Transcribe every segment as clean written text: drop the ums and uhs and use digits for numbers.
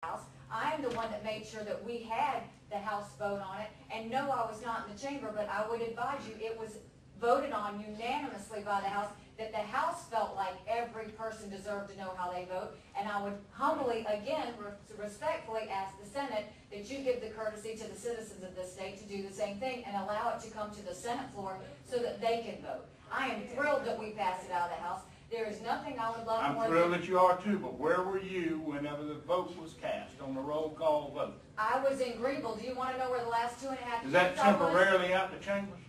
House. I am the one that made sure that we had the House vote on it. And no, I was not in the chamber, but I would advise you, it was voted on unanimously by the House, that the House felt like every person deserved to know how they vote. And I would humbly, again, respectfully ask the Senate that you give the courtesy to the citizens of this state to do the same thing and allow it to come to the Senate floor so that they can vote. I am thrilled that we passed it out of the House. There is nothing I would love more than... I'm thrilled that you are too, but where were you whenever the vote was cast on the roll call vote? I was in Greenville. Do you want to know where the last 2.5 years Is that temporarily out the chambers?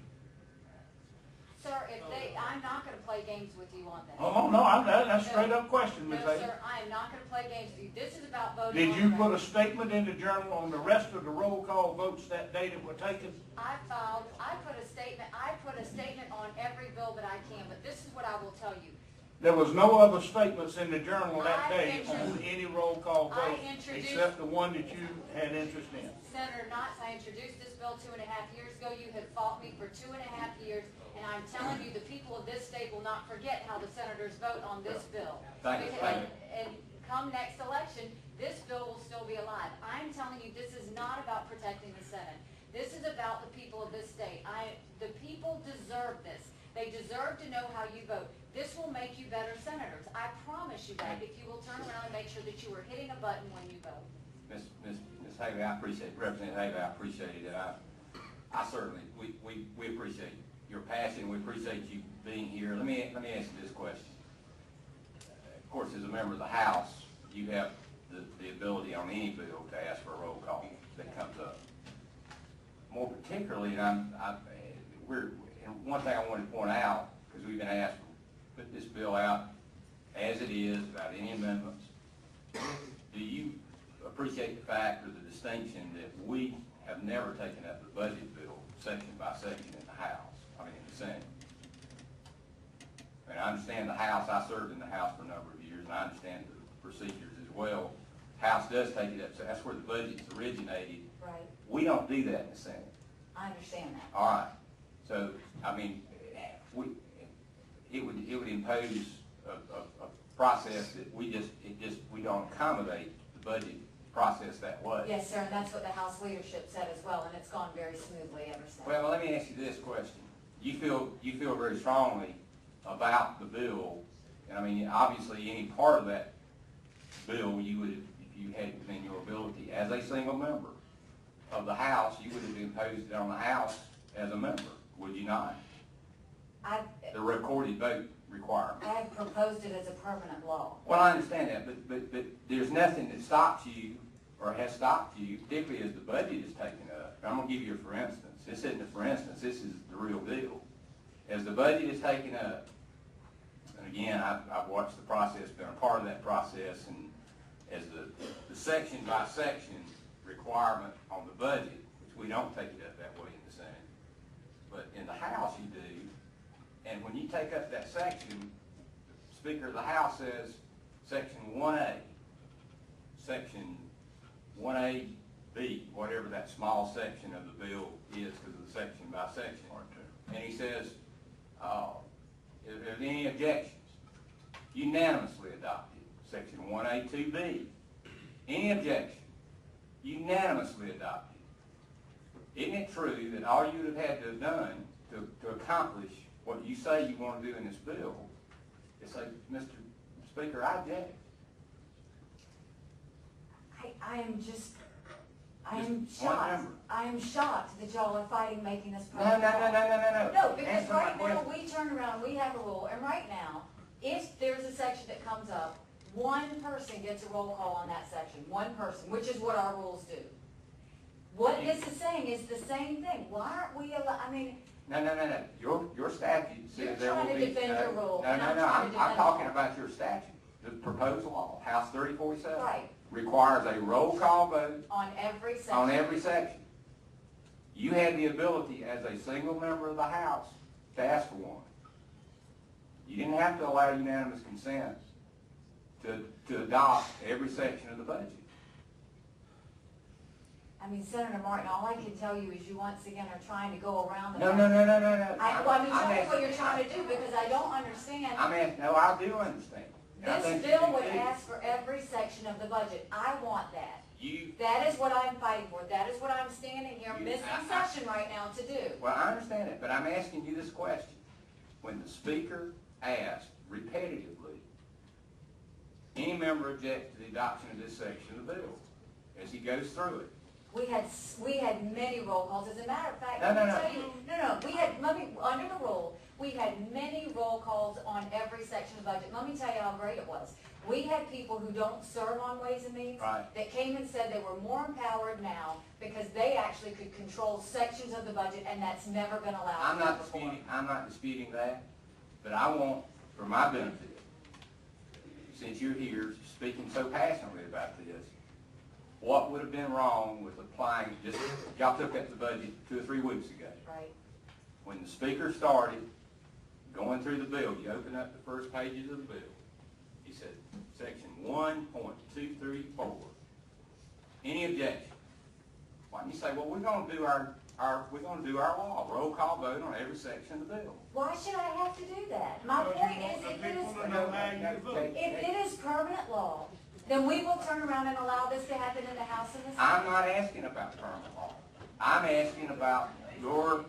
Sir, if they, I'm not going to play games with you on that. Oh, no, that's a straight up question, Ms. No, A. sir, I am not going to play games with you. This is about voting. Did you put a statement in the journal on the rest of the roll call votes that day that were taken? I put a statement on every bill that I can, but this is what I will tell you. There was no other statements in the journal that day on any roll call vote except the one that you had interest in. Senator Knotts, I introduced this bill 2.5 years ago. You have fought me for 2.5 years, and I'm telling you the people of this state will not forget how the senators vote on this bill. Thank you. And come next election, this bill will still be alive. I'm telling you this is not about protecting the Senate. This is about the people of this state. The people deserve this. They deserve to know how you vote. This will make you better senators. I promise you that if you will turn around and make sure that you are hitting a button when you vote. Ms. Haley, I appreciate, Representative Haley, I appreciate it. I certainly, we appreciate your passion. We appreciate you being here. Let me ask you this question. Of course, as a member of the House, you have the ability on any bill to ask for a roll call that comes up. More particularly, and one thing I wanted to point out, because we've been asked to put this bill out as it is, without any amendments. Do you appreciate the fact or the distinction that we have never taken up the budget bill section by section in the House, in the Senate? I understand the House, I served in the House for a number of years, and I understand the procedures as well. House does take it up, so that's where the budget's originated. Right. We don't do that in the Senate. I understand that. All right. So, it would impose a process that we don't accommodate the budget process that way. Yes, sir, and that's what the House leadership said as well, and it's gone very smoothly ever since. Well, let me ask you this question. You feel very strongly about the bill, and obviously any part of that bill you would, if you had within your ability as a single member of the House, you would have imposed it on the House as a member, would you not? The recorded vote requirement. I have proposed it as a permanent law. Well, I understand that, but there's nothing that stops you, or has stopped you, particularly as the budget is taken up. I'm going to give you a for instance. This isn't a for instance, this is the real deal. As the budget is taken up, and again, I've watched the process, been a part of that process, and as the section by section requirement on the budget, which we don't take it up that way in the Senate, but in the House you do, and when you take up that section, the Speaker of the House says, Section 1A, Section 1AB, whatever that small section of the bill is, because of the section by section. And he says, if there's any objections, unanimously adopted. Section 1A2B, any objection, unanimously adopted. Isn't it true that all you would have had to have done to accomplish what you say you want to do in this bill is say, Mr. Speaker, I object. I am shocked. I am shocked that y'all are fighting making this problem. No. No, because right now we turn around, we have a rule, and right now, if there's a section that comes up, one person gets a roll call on that section. One person, which is what our rules do. What this is saying is the same thing. Why aren't we allowed? No. Your statute says there will be. You're trying to defend your rule. No. I'm talking about your statute. The proposed law, House 3047, right, requires a roll call vote on every section. On every section. You had the ability as a single member of the House to ask for one. You didn't have to allow unanimous consent to adopt every section of the budget. Senator Martin, all I can tell you is you once again are trying to go around the... No. Show me what you're trying to do, because I don't understand. No, I do understand. This bill would ask for every section of the budget. I want that. That is what I'm fighting for. That is what I'm standing here missing session right now to do. Well, I understand it, but I'm asking you this question. When the speaker asked repetitively, any member object to the adoption of this section of the bill, as he goes through it? We had many roll calls. As a matter of fact, under the rule, we had many roll calls on every section of the budget. Let me tell you how great it was. We had people who don't serve on Ways and Means that came and said they were more empowered now because they actually could control sections of the budget, and that's never been allowed. I'm not disputing that, but I want, for my benefit, since you're here speaking so passionately about this, what would have been wrong with applying, y'all took up the budget 2 or 3 weeks ago. Right. When the speaker started going through the bill, you open up the first pages of the bill. He said, section 1.234. Any objection? Why don't you say, well, we're going to do our law, roll call vote on every section of the bill. Why should I have to do that? My point is, if it is permanent law, then we will turn around and allow this to happen in the House and the Senate. I'm not asking about permanent law. I'm asking about your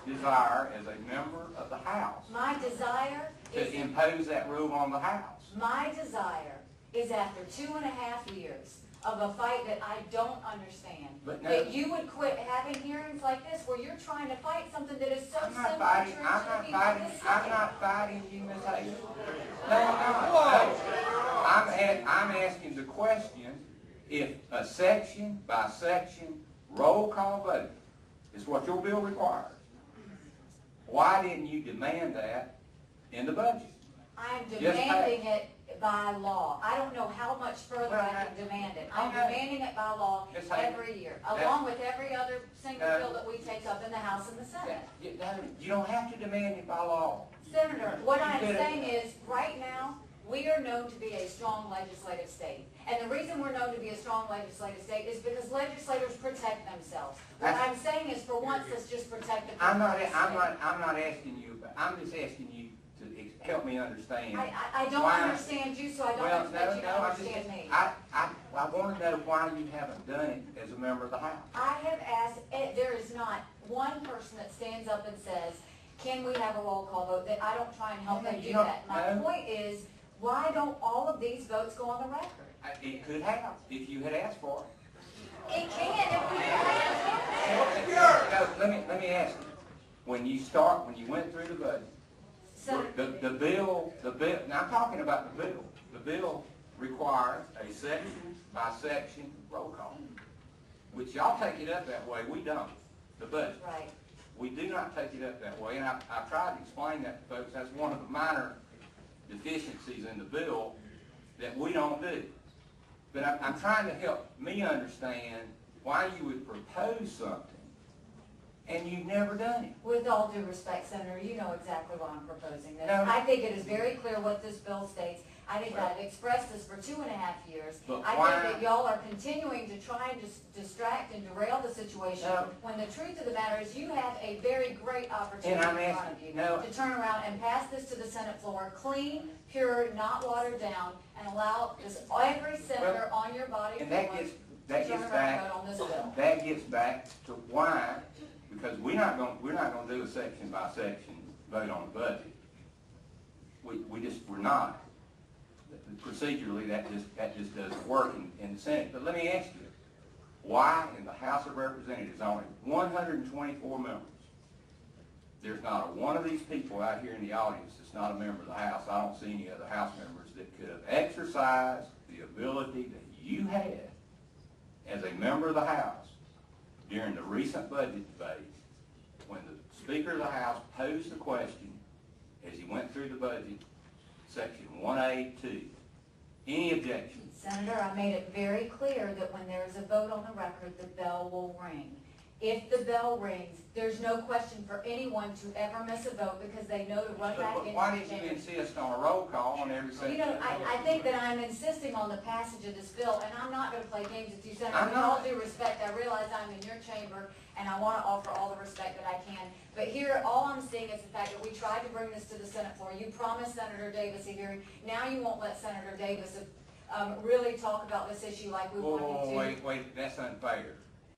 desire as a member of the House. My desire is to impose that rule on the House. My desire is after 2.5 years of a fight that I don't understand, that you would quit having hearings like this where you're trying to fight something that is so simple. I'm not fighting you, Ms. Hayes. No, I'm asking the question, if a section by section roll call vote is what your bill requires, why didn't you demand that in the budget? I'm demanding it by law. I don't know how much further I can demand it. I'm demanding it by law every year, along with every other single bill that we take up in the House and the Senate. You don't have to demand it by law. Senator, what I'm saying is, right now, we are known to be a strong legislative state. And the reason we're known to be a strong legislative state is because legislators protect themselves. What I'm saying is, for once, let's just protect the people. I'm not asking you, but I'm just asking you to help me understand. I don't understand you, so I don't expect you to understand me. I want to know why you haven't done it as a member of the House. I have asked, there is not one person that stands up and says, can we have a roll call vote, that I don't try and help them do that. My point is, why don't all of these votes go on the record? It could have, if you had asked for it. It can if we had. Let me ask you. When you went through the budget, the bill, now I'm talking about the bill. The bill requires a section by section roll call, which y'all take it up that way. We don't. The budget. Right. We do not take it up that way, and I've tried to explain that to folks. That's one of the minor deficiencies in the bill that we don't do. But I'm trying to help me understand why you would propose something and you've never done it. With all due respect, Senator, you know exactly what I'm proposing. No. I think it is very clear what this bill states. I think I've expressed this for 2.5 years. I think that y'all are continuing to try and distract and derail the situation, when the truth of the matter is you have a very great opportunity in front of you to turn around and pass this to the Senate floor, clean, pure, not watered down, and allow every senator on your body to turn around and vote on this bill. That gets back to why, because we're not going to do a section by section vote on the budget. We're not. Procedurally, that just doesn't work in the Senate. But let me ask you, why in the House of Representatives only 124 members? There's not one of these people out here in the audience that's not a member of the House. I don't see any other House members that could have exercised the ability that you had as a member of the House during the recent budget debate, when the Speaker of the House posed the question as he went through the budget, section 1A2. Any objection? Senator, I made it very clear that when there is a vote on the record, the bell will ring. If the bell rings, there's no question for anyone to ever miss a vote because they know to run back into the chamber. Why did you insist on a roll call on every section? You know, I think that I'm insisting on the passage of this bill, and I'm not going to play games with you, Senator. With all due respect, I realize I'm in your chamber, and I want to offer all the respect that I can. But here, all I'm seeing is the fact that we tried to bring this to the Senate floor. You promised Senator Davis a hearing. Now you won't let Senator Davis really talk about this issue like we wanted to. Wait, that's unfair.